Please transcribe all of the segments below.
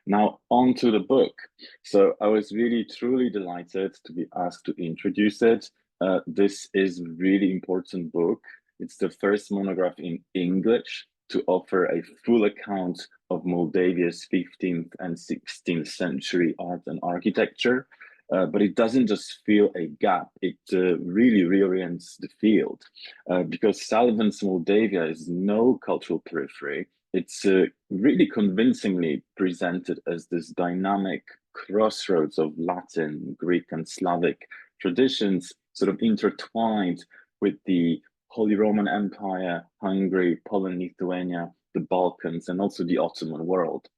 Now, on to the book. So I was really, truly delighted to be asked to introduce it. This is a really important book. It's the first monograph in English to offer a full account of Moldavia's 15th and 16th century art and architecture. But it doesn't just fill a gap, it really reorients the field. Because Sullivan's Moldavia is no cultural periphery. It's really convincingly presented as this dynamic crossroads of Latin, Greek, and Slavic traditions, sort of intertwined with the Holy Roman Empire, Hungary, Poland, Lithuania, the Balkans, and also the Ottoman world.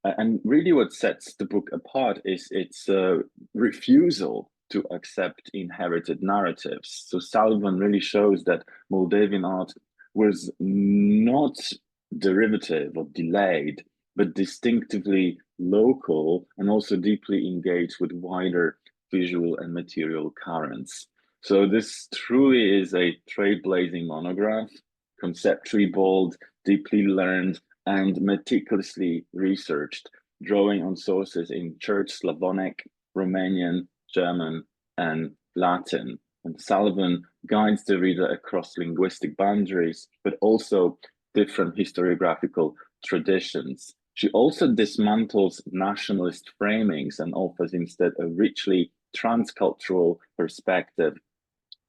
And really what sets the book apart is its refusal to accept inherited narratives. So Sullivan really shows that Moldavian art was not derivative or delayed, but distinctively local and also deeply engaged with wider visual and material currents. So this truly is a trailblazing monograph, conceptually bold, deeply learned, and meticulously researched, drawing on sources in Church Slavonic, Romanian, German, and Latin. And Sullivan guides the reader across linguistic boundaries, but also different historiographical traditions. She also dismantles nationalist framings and offers instead a richly transcultural perspective,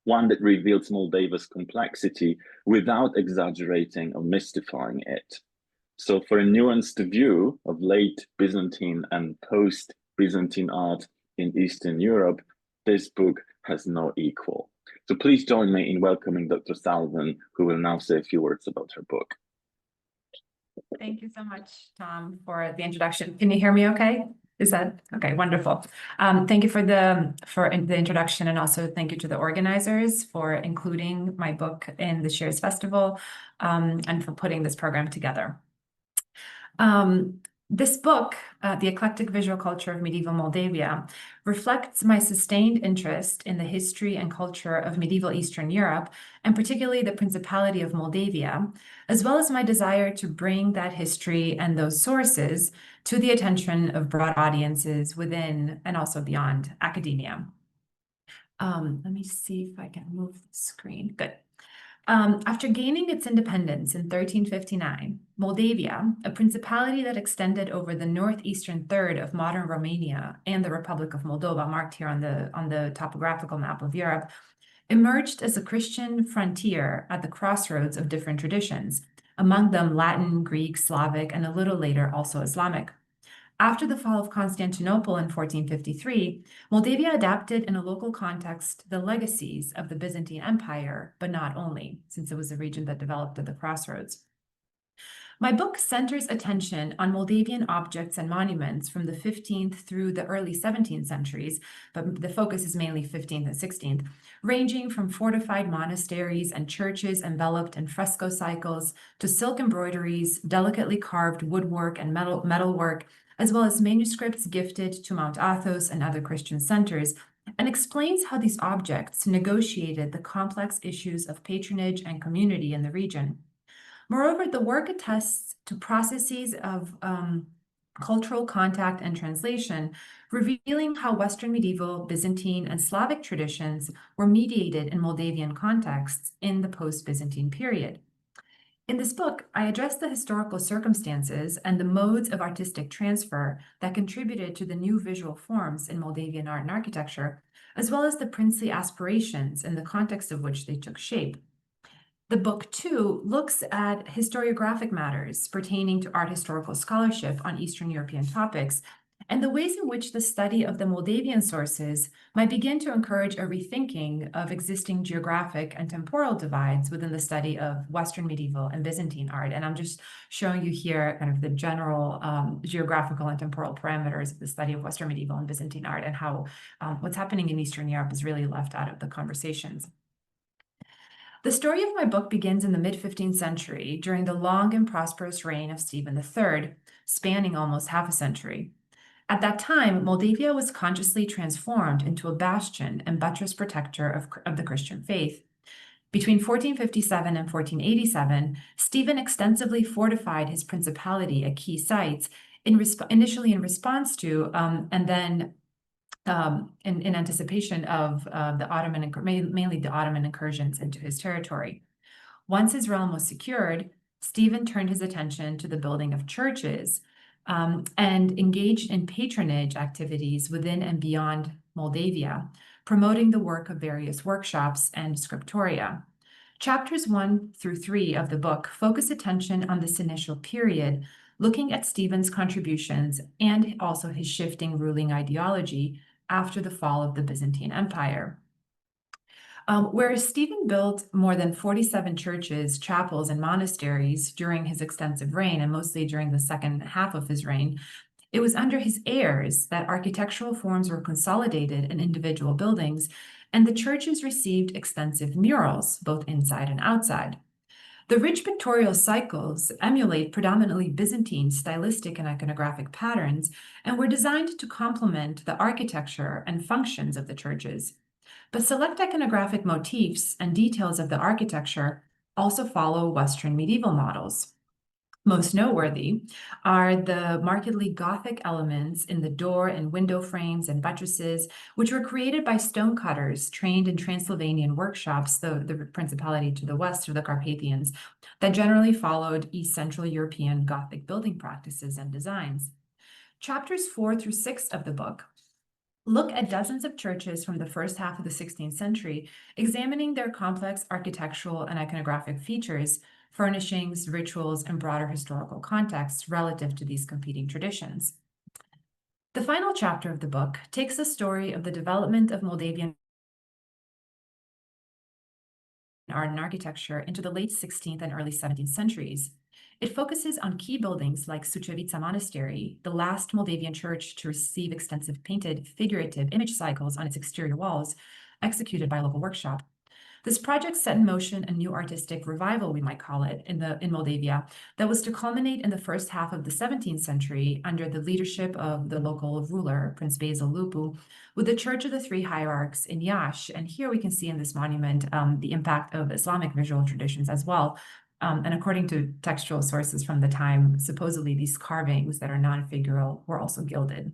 one that reveals Moldavia's complexity without exaggerating or mystifying it. So for a nuanced view of late Byzantine and post-Byzantine art in Eastern Europe, this book has no equal. So please join me in welcoming Dr. Sullivan, who will now say a few words about her book. Thank you so much, Tom, for the introduction. Can you hear me okay? Is that okay? Wonderful. Thank you for the introduction, and also thank you to the organizers for including my book in this year's festival, and for putting this program together. This book, The Eclectic Visual Culture of Medieval Moldavia, reflects my sustained interest in the history and culture of medieval Eastern Europe, and particularly the Principality of Moldavia, as well as my desire to bring that history and those sources to the attention of broad audiences within and also beyond academia. Let me see if I can move the screen. Good. After gaining its independence in 1359, Moldavia, a principality that extended over the northeastern third of modern Romania and the Republic of Moldova, marked here on the topographical map of Europe, emerged as a Christian frontier at the crossroads of different traditions, among them Latin, Greek, Slavic, and a little later also Islamic. After the fall of Constantinople in 1453, Moldavia adapted in a local context the legacies of the Byzantine Empire, but not only, since it was a region that developed at the crossroads. My book centers attention on Moldavian objects and monuments from the 15th through the early 17th centuries, but the focus is mainly 15th and 16th, ranging from fortified monasteries and churches enveloped in fresco cycles to silk embroideries, delicately carved woodwork and metalwork, as well as manuscripts gifted to Mount Athos and other Christian centers, and explains how these objects negotiated the complex issues of patronage and community in the region. Moreover, the work attests to processes of cultural contact and translation, revealing how Western medieval, Byzantine, and Slavic traditions were mediated in Moldavian contexts in the post-Byzantine period. In this book, I address the historical circumstances and the modes of artistic transfer that contributed to the new visual forms in Moldavian art and architecture, as well as the princely aspirations in the context of which they took shape. The book, too, looks at historiographic matters pertaining to art historical scholarship on Eastern European topics, and the ways in which the study of the Moldavian sources might begin to encourage a rethinking of existing geographic and temporal divides within the study of Western medieval and Byzantine art. And I'm just showing you here kind of the general geographical and temporal parameters of the study of Western medieval and Byzantine art, and how what's happening in Eastern Europe is really left out of the conversations. The story of my book begins in the mid-15th century, during the long and prosperous reign of Stephen III, spanning almost half a century. At that time, Moldavia was consciously transformed into a bastion and buttress protector of the Christian faith. Between 1457 and 1487, Stephen extensively fortified his principality at key sites, initially in response to, and then in anticipation of mainly the Ottoman incursions into his territory. Once his realm was secured, Stephen turned his attention to the building of churches and engaged in patronage activities within and beyond Moldavia, promoting the work of various workshops and scriptoria. Chapters 1 through 3 of the book focus attention on this initial period, looking at Stephen's contributions and also his shifting ruling ideology after the fall of the Byzantine Empire. Whereas Stephen built more than 47 churches, chapels, and monasteries during his extensive reign, and mostly during the second half of his reign, it was under his heirs that architectural forms were consolidated in individual buildings, and the churches received extensive murals, both inside and outside. The rich pictorial cycles emulate predominantly Byzantine stylistic and iconographic patterns and were designed to complement the architecture and functions of the churches. But select iconographic motifs and details of the architecture also follow Western medieval models. Most noteworthy are the markedly Gothic elements in the door and window frames and buttresses, which were created by stonecutters trained in Transylvanian workshops, the principality to the west of the Carpathians, that generally followed East Central European Gothic building practices and designs. Chapters 4 through 6 of the book look at dozens of churches from the first half of the 16th century, examining their complex architectural and iconographic features, furnishings, rituals, and broader historical contexts relative to these competing traditions. The final chapter of the book takes the story of the development of Moldavian art and architecture into the late 16th and early 17th centuries. It focuses on key buildings like Sucevița Monastery, the last Moldavian church to receive extensive painted figurative image cycles on its exterior walls, executed by a local workshop. This project set in motion a new artistic revival, we might call it, in Moldavia, that was to culminate in the first half of the 17th century under the leadership of the local ruler, Prince Basil Lupu, with the Church of the Three Hierarchs in Iași. And here we can see in this monument the impact of Islamic visual traditions as well. And according to textual sources from the time, supposedly these carvings that are non-figural were also gilded.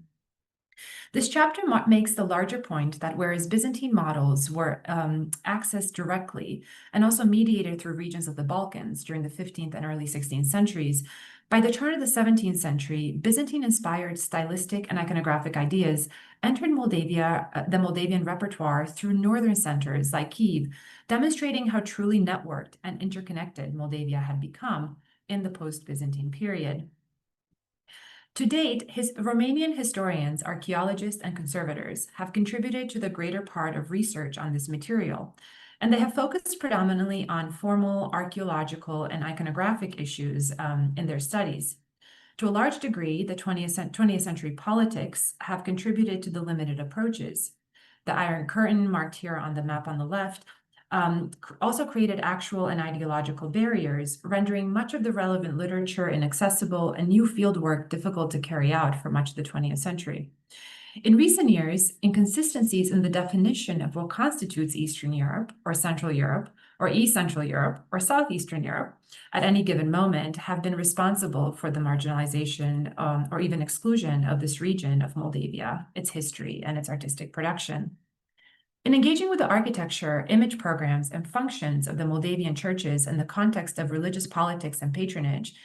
This chapter makes the larger point that whereas Byzantine models were accessed directly and also mediated through regions of the Balkans during the 15th and early 16th centuries, by the turn of the 17th century, Byzantine-inspired stylistic and iconographic ideas entered Moldavia, the Moldavian repertoire through northern centers like Kyiv, demonstrating how truly networked and interconnected Moldavia had become in the post-Byzantine period. To date, Romanian historians, archaeologists, and conservators have contributed to the greater part of research on this material, and they have focused predominantly on formal archaeological and iconographic issues in their studies. To a large degree, the 20th century politics have contributed to the limited approaches. The Iron Curtain, marked here on the map on the left, also created actual and ideological barriers, rendering much of the relevant literature inaccessible and new fieldwork difficult to carry out for much of the 20th century. In recent years, inconsistencies in the definition of what constitutes Eastern Europe, or Central Europe, or East Central Europe, or Southeastern Europe at any given moment have been responsible for the marginalization or even exclusion of this region of Moldavia, its history, and its artistic production. In engaging with the architecture, image programs, and functions of the Moldavian churches in the context of religious politics and patronage,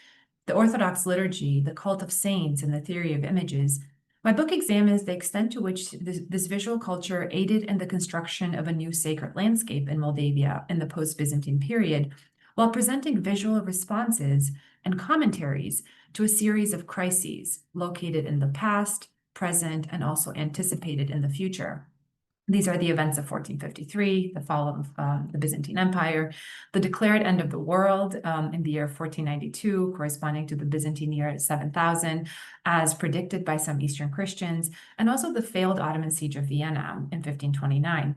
the Orthodox liturgy, the cult of saints, and the theory of images, my book examines the extent to which this visual culture aided in the construction of a new sacred landscape in Moldavia in the post-Byzantine period, while presenting visual responses and commentaries to a series of crises located in the past, present, and also anticipated in the future. These are the events of 1453, the fall of the Byzantine Empire, the declared end of the world in the year 1492, corresponding to the Byzantine year 7000, as predicted by some Eastern Christians, and also the failed Ottoman siege of Vienna in 1529.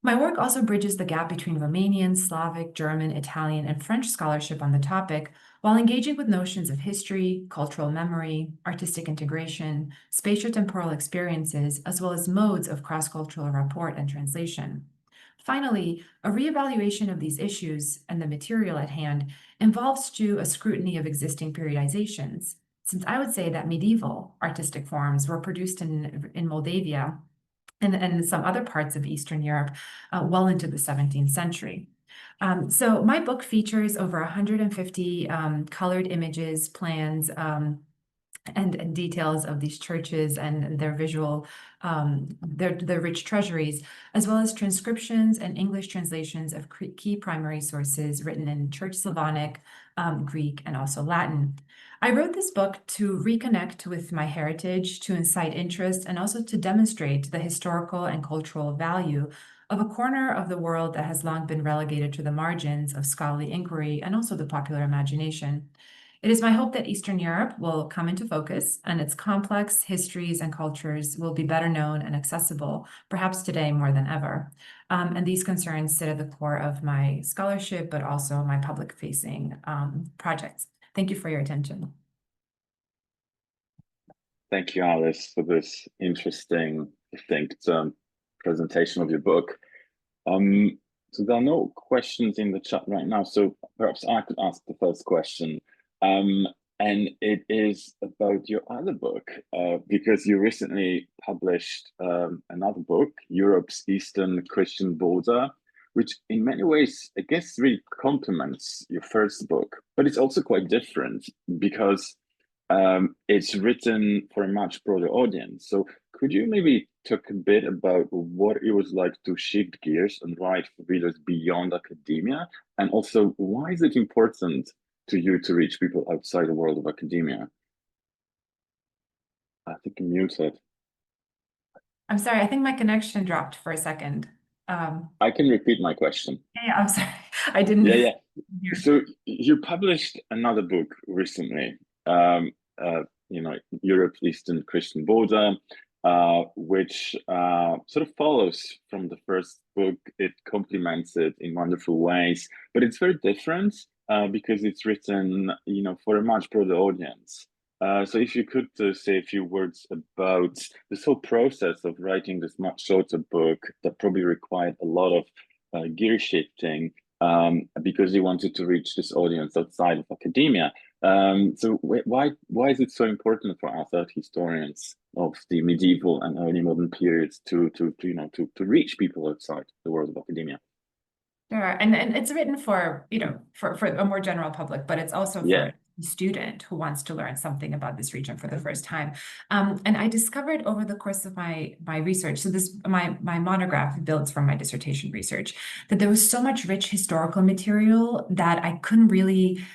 My work also bridges the gap between Romanian, Slavic, German, Italian, and French scholarship on the topic, while engaging with notions of history, cultural memory, artistic integration, spatiotemporal experiences, as well as modes of cross-cultural rapport and translation. Finally, a reevaluation of these issues and the material at hand involves too a scrutiny of existing periodizations, since I would say that medieval artistic forms were produced in Moldavia and some other parts of Eastern Europe well into the 17th century. So my book features over 150 colored images, plans, and details of these churches and their visual, their rich treasuries, as well as transcriptions and English translations of key primary sources written in Church Slavonic, Greek, and also Latin. I wrote this book to reconnect with my heritage, to incite interest, and also to demonstrate the historical and cultural value of a corner of the world that has long been relegated to the margins of scholarly inquiry and also the popular imagination. It is my hope that Eastern Europe will come into focus and its complex histories and cultures will be better known and accessible, perhaps today more than ever. And these concerns sit at the core of my scholarship, but also my public-facing projects. Thank you for your attention. Thank you, Alice, for this interesting, distinct presentation of your book. So there are no questions in the chat right now, so perhaps I could ask the first question. And it is about your other book, because you recently published another book, Europe's Eastern Christian Border, which in many ways, I guess, really complements your first book, but it's also quite different because it's written for a much broader audience. So could you maybe talk a bit about what it was like to shift gears and write for readers beyond academia? And also, why is it important to you to reach people outside the world of academia? I think I'm muted. I'm sorry, I think my connection dropped for a second. I can repeat my question. Yeah, I'm sorry. I didn't. Yeah. So you published another book recently, Europe's Eastern Christian Border, which sort of follows from the first book. It complements it in wonderful ways, but it's very different because it's written, for a much broader audience. So if you could say a few words about this whole process of writing this much shorter book that probably required a lot of gear shifting because you wanted to reach this audience outside of academia. So why is it so important for us art historians of the medieval and early modern periods to reach people outside the world of academia? Sure, and it's written for for a more general public, but it's also for a student who wants to learn something about this region for the first time. And I discovered over the course of my research, so my monograph builds from my dissertation research, that there was so much rich historical material that I couldn't really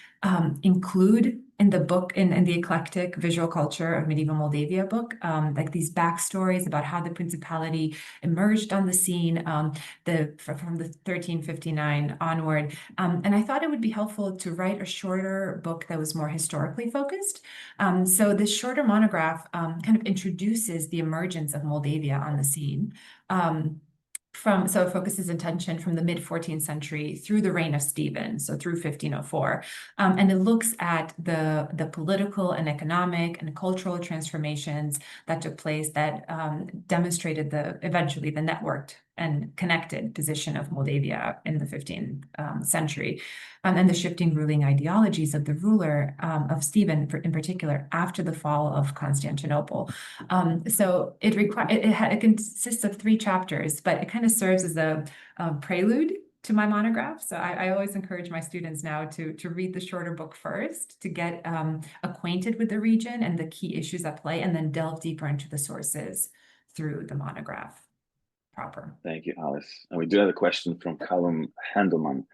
include in the book, in the Eclectic Visual Culture of Medieval Moldavia book, like these backstories about how the principality emerged on the scene from the 1359 onward. And I thought it would be helpful to write a shorter book that was more historically focused. So this shorter monograph kind of introduces the emergence of Moldavia on the scene. So it focuses attention from the mid-14th century through the reign of Stephen, so through 1504. And it looks at the political and economic and cultural transformations that took place that demonstrated eventually the networked and connected position of Moldavia in the 15th century, and the shifting ruling ideologies of the ruler of Stephen in particular after the fall of Constantinople. So it consists of 3 chapters, but it kind of serves as a prelude to my monograph. So I always encourage my students now to read the shorter book first, to get acquainted with the region and the key issues at play, and then delve deeper into the sources through the monograph proper. Thank you, Alice. And we do have a question from Callum Hendleman.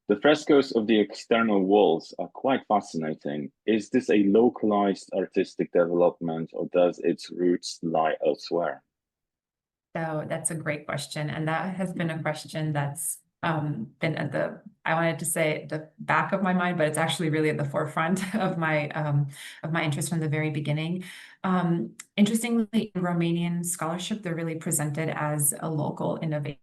The frescoes of the external walls are quite fascinating. Is this a localized artistic development, or does its roots lie elsewhere? So that's a great question. And that has been a question that's been at I wanted to say the back of my mind, but it's actually really at the forefront of my interest from the very beginning. Interestingly, in Romanian scholarship, they're really presented as a local innovation.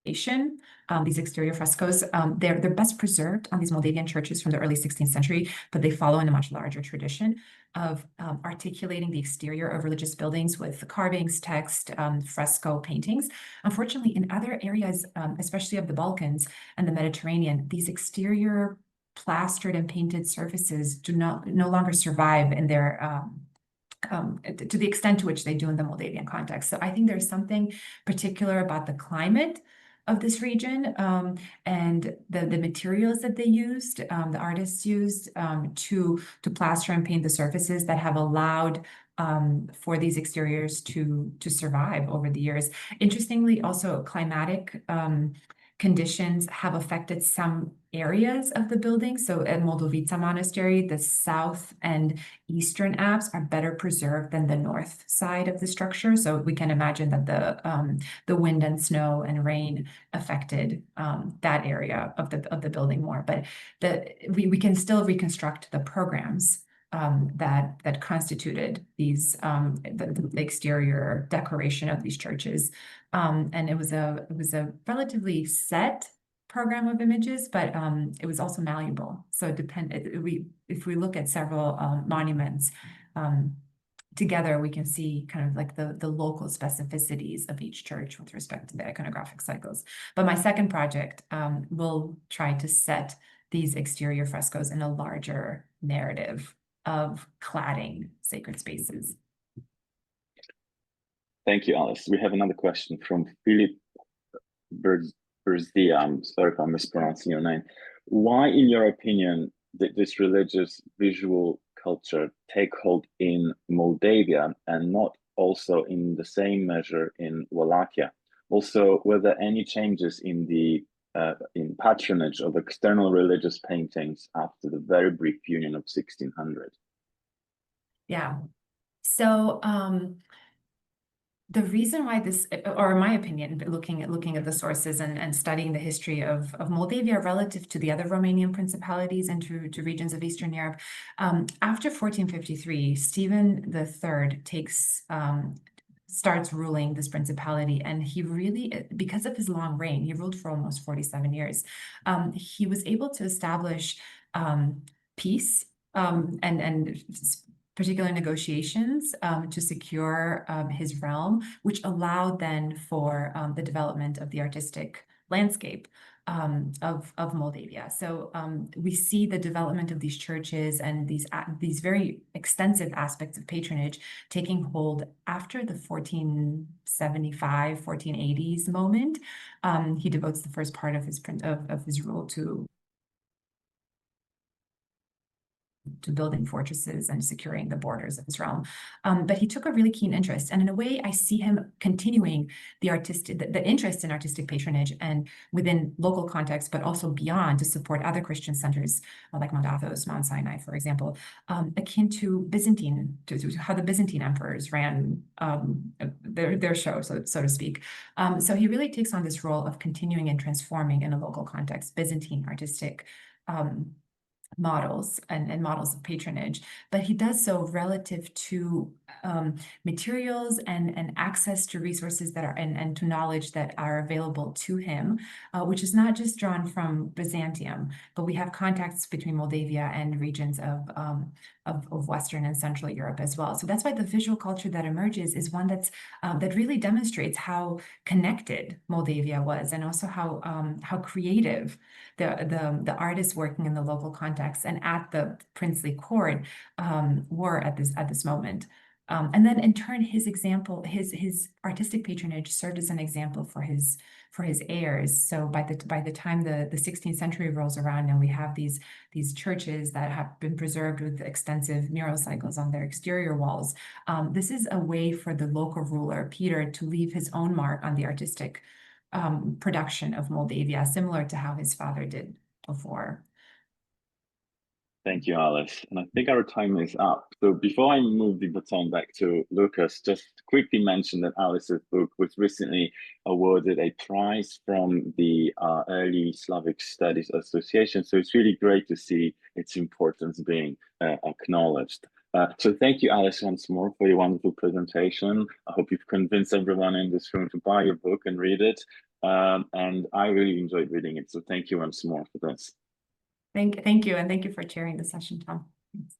These exterior frescoes, they're best preserved on these Moldavian churches from the early 16th century, but they follow in a much larger tradition of articulating the exterior of religious buildings with carvings, text, fresco paintings. Unfortunately, in other areas, especially of the Balkans and the Mediterranean, these exterior plastered and painted surfaces no longer survive in their to the extent to which they do in the Moldavian context. So I think there's something particular about the climate of this region and the materials that they used, the artists used to plaster and paint the surfaces that have allowed for these exteriors to survive over the years. Interestingly, also climatic conditions have affected some areas of the building. So at Moldovica Monastery, the south and eastern apse are better preserved than the north side of the structure. So we can imagine that the wind and snow and rain affected that area of the building more. But we can still reconstruct the programs that constituted these the exterior decoration of these churches, and it was a relatively set program of images, but it was also malleable. So if we look at several monuments together, we can see kind of like the local specificities of each church with respect to the iconographic cycles. But my second project will try to set these exterior frescoes in a larger narrative of cladding sacred spaces. Thank you, Alice. We have another question from Philip Berzdia. I'm sorry if I'm mispronouncing your name. Why, in your opinion, did this religious visual culture take hold in Moldavia and not also in the same measure in Wallachia? Also, were there any changes in the in patronage of external religious paintings after the very brief union of 1600? Yeah. So the reason why this, or in my opinion, looking at the sources and studying the history of Moldavia relative to the other Romanian principalities and to regions of Eastern Europe, after 1453, Stephen III starts ruling this principality, and he really, because of his long reign, he ruled for almost 47 years. He was able to establish peace and particular negotiations to secure his realm, which allowed then for the development of the artistic landscape of Moldavia. So we see the development of these churches and these very extensive aspects of patronage taking hold after the 1475, 1480s moment. He devotes the first part of his rule to building fortresses and securing the borders of his realm. But he took a really keen interest. And in a way, I see him continuing the interest in artistic patronage and within local context, but also beyond, to support other Christian centers like Mount Athos, Mount Sinai, for example, akin to Byzantine, to how the Byzantine emperors ran their show, so to speak. So he really takes on this role of continuing and transforming in a local context Byzantine artistic models and models of patronage, but he does so relative to materials and access to resources that are and to knowledge that are available to him, which is not just drawn from Byzantium, but we have contacts between Moldavia and regions of Western and Central Europe as well. So that's why the visual culture that emerges is one that's that really demonstrates how connected Moldavia was, and also how creative the artists working in the local context and at the princely court were at this moment. And then in turn, his artistic patronage served as an example for his heirs. So by the time the 16th century rolls around and we have these churches that have been preserved with extensive mural cycles on their exterior walls, this is a way for the local ruler, Peter, to leave his own mark on the artistic production of Moldavia, similar to how his father did before. Thank you, Alice. And I think our time is up. So before I move the baton back to Lucas, just quickly mention that Alice's book was recently awarded a prize from the Early Slavic Studies Association. So it's really great to see its importance being acknowledged. So thank you, Alice, once more for your wonderful presentation. I hope you've convinced everyone in this room to buy your book and read it. And I really enjoyed reading it. So thank you once more for this. Thank you, and thank you for chairing the session, Tom. Thanks.